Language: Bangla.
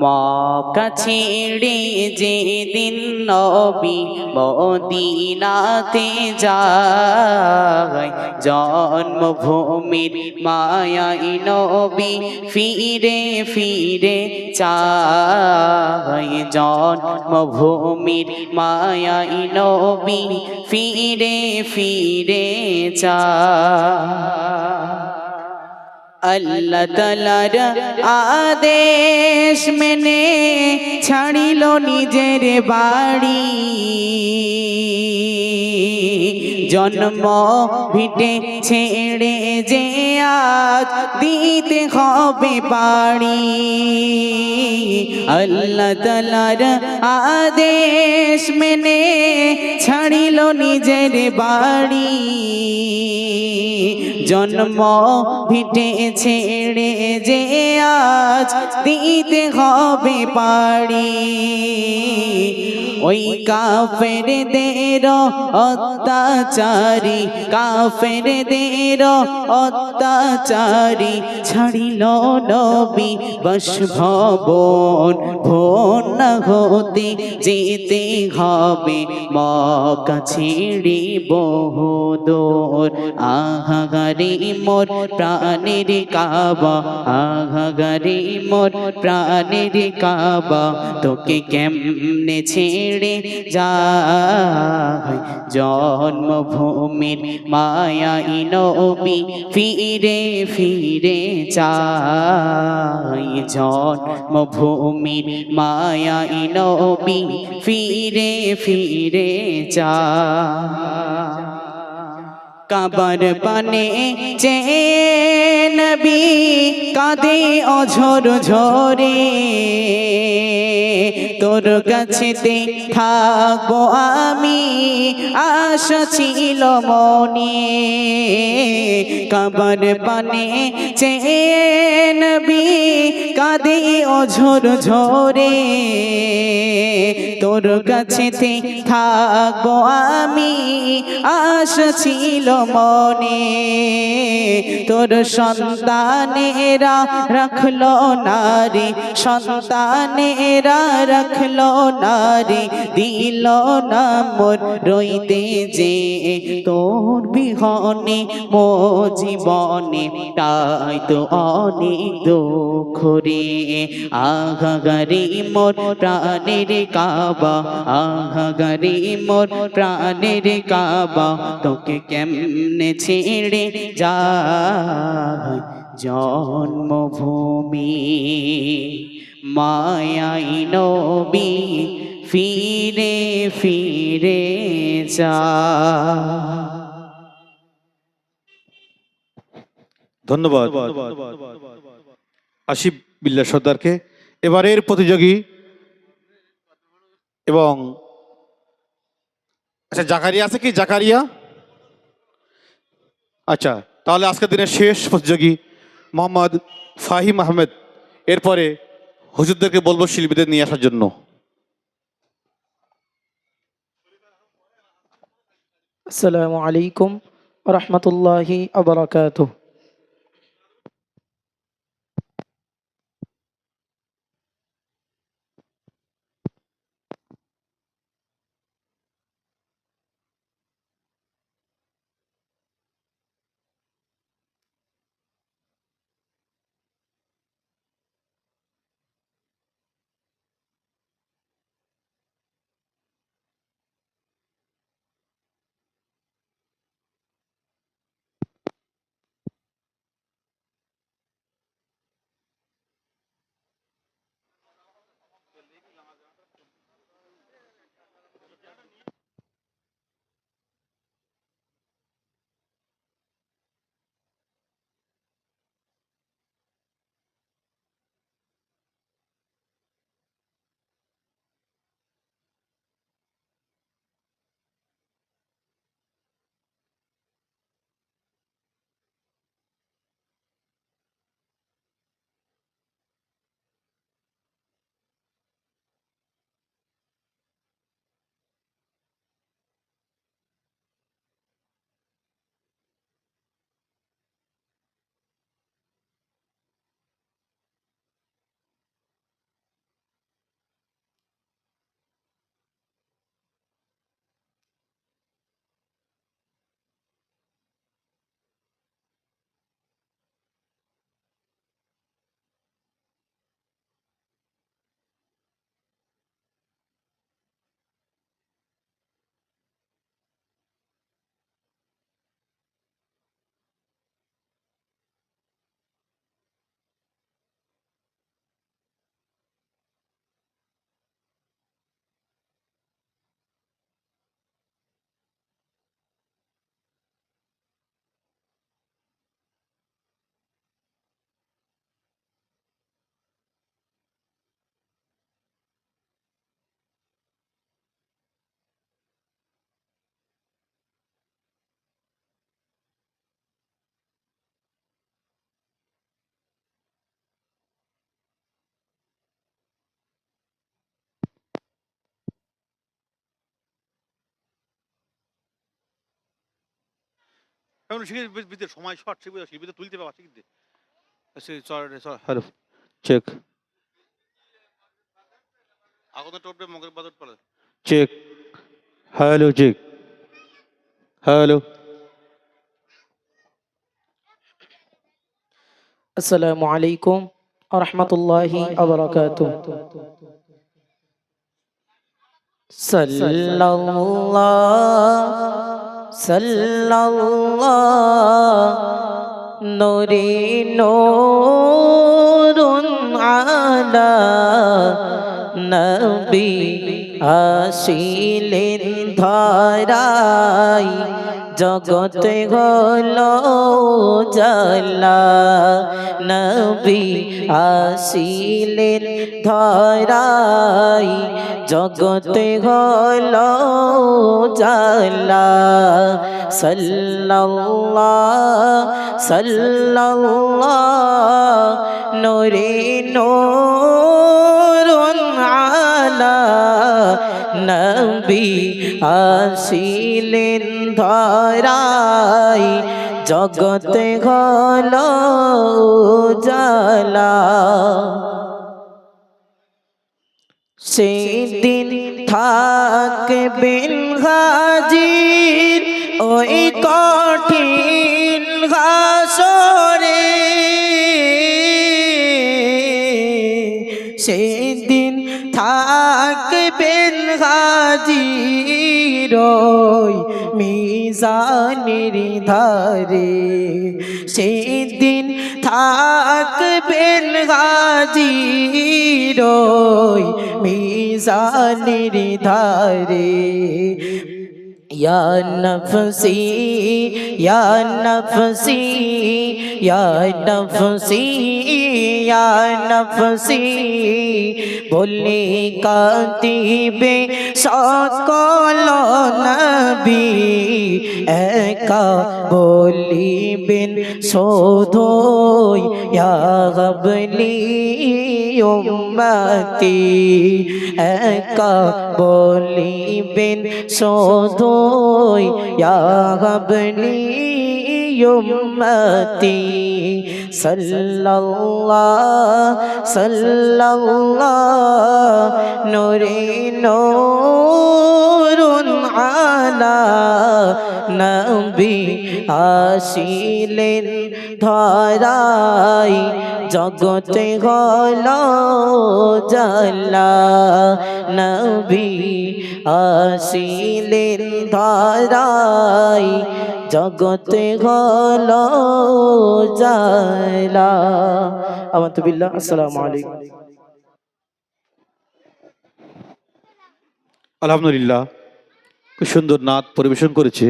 মক্কা ছেড়ে যেদিন নবী মদিনাতে যায়, জন্মভূমির মায়ায় নবী ফিরে ফিরে চায়, জন্মভূমির মায়ায় নবী ফিরে ফিরে চায়। আল্লাহ তাআলার আদেশ মেনে ছাড়িল নিজের বাড়ি, জন্ম ভিটে ছেড়ে যে আজ দিতে হবে পাড়ি। আল্লাহ তাআলার আদেশ মেনে ছাড়িল নিজের বাড়ি, জন্ম ভিটে ছেড়ে যে আজ দিতে হবে পাড়ি। ওই কাফেরদের অত্যাচারী, কাফেরদের অত্যাচারী ছাড়িল নবী বাসভবন, ভোর না হতে যেতে হবে মক্কা ছেড়ে বহুদূর। আহাগারে মোর প্রাণের কাবা, আহাগারে মোর প্রাণের কাবা, তোকে কেমনে ছেড়ে যায়, জন্মভূমির মায়ায় নবী ফিরে ফিরে চায়, জন্মভূমির মায়ায় নবী ফিরে ফিরে চায়। কাবার পানে চেয়ে নবী কাঁদে অঝর ঝরে, তোর কাছেতে থাকবো আমি আশা ছিল মনে। কাবার পানে চেয়ে নবী কাঁদে অঝর ঝরে, তোর কাছেতে থাকবো আমি আশা ছিল মনে। তোর সন্তানেরা রাখলো নারী, সন্তানেরা রাখলো নারী, দিল না মোর রইতে যে তোর বিহনে মো জীবনে, তাই তো অনেক দুঃখ রে। আহাগারে মোর প্রাণের কাবা, আহাগারে মোর প্রাণের কাবা, তোকে কেমনে ছেড়ে যায়, জন্মভূমি মায়াই নবী ফিরে ফিরে যায়। ধন্যবাদ আসিফ বিল্লাহ সর্দারকে। এবারের প্রতিযোগী এবং আচ্ছা জাকারিয়া আছে কি? জাকারিয়া, আচ্ছা তাহলে আজকের দিনের শেষ প্রতিযোগী মোহাম্মদ ফাহিম আহমেদ। এরপরে হুজুরদেরকে বলবো শিল্পীদের নিয়ে আসার জন্য। আসসালামু আলাইকুম ওয়া রাহমাতুল্লাহি ওয়া বারাকাতুহু। এখন শিল্পীদের সময় শর্ট, শিল্পীদের তুলতে পারবা শিখতে। হ্যালো চেক আগত টপে মগের বাদত পড়ে চেক হ্যালো চেক হ্যালো। আসসালামু আলাইকুম ওয়া রাহমাতুল্লাহি ওয়া বারাকাতুহু। সাল্লাল্লাহু নূরে নূরুন আলা নবী আসিলেন ধরাই জগতে হলো জালা নবী আসিলেন ধরাই জগতে হলো জালা সাল্লাল্লাহু নূরে নূরুন আলা নবী আসিলেন ধরাই জগতে হলো জালা সেদিন থাকবেন হাজির ওই কঠিন হাসরে সেদিন থাকবেন হাজির ওই মিজানের ধারে সেদিন থাকবেন হাজির ওই মিজানের ধারে या नफसी या नफसी या नफसी या नफसी बोले कातिबे सकल नबी एका बोलिबेन सोधोई या गबली उम्मती एका बोलिबेन सोधोई या गबली उम्मती सल्लल्लाहु नूरे नूरुन आला नबी आशिलेन धराई जगते हलो জালা নবী আসিলেন ধরাই জগতে হলো জালা। আমাতু বিল্লাহ। আসসালামু আলাইকুম। আলহামদুলিল্লাহ, খুব সুন্দর নাচ পরিবেশন করেছে।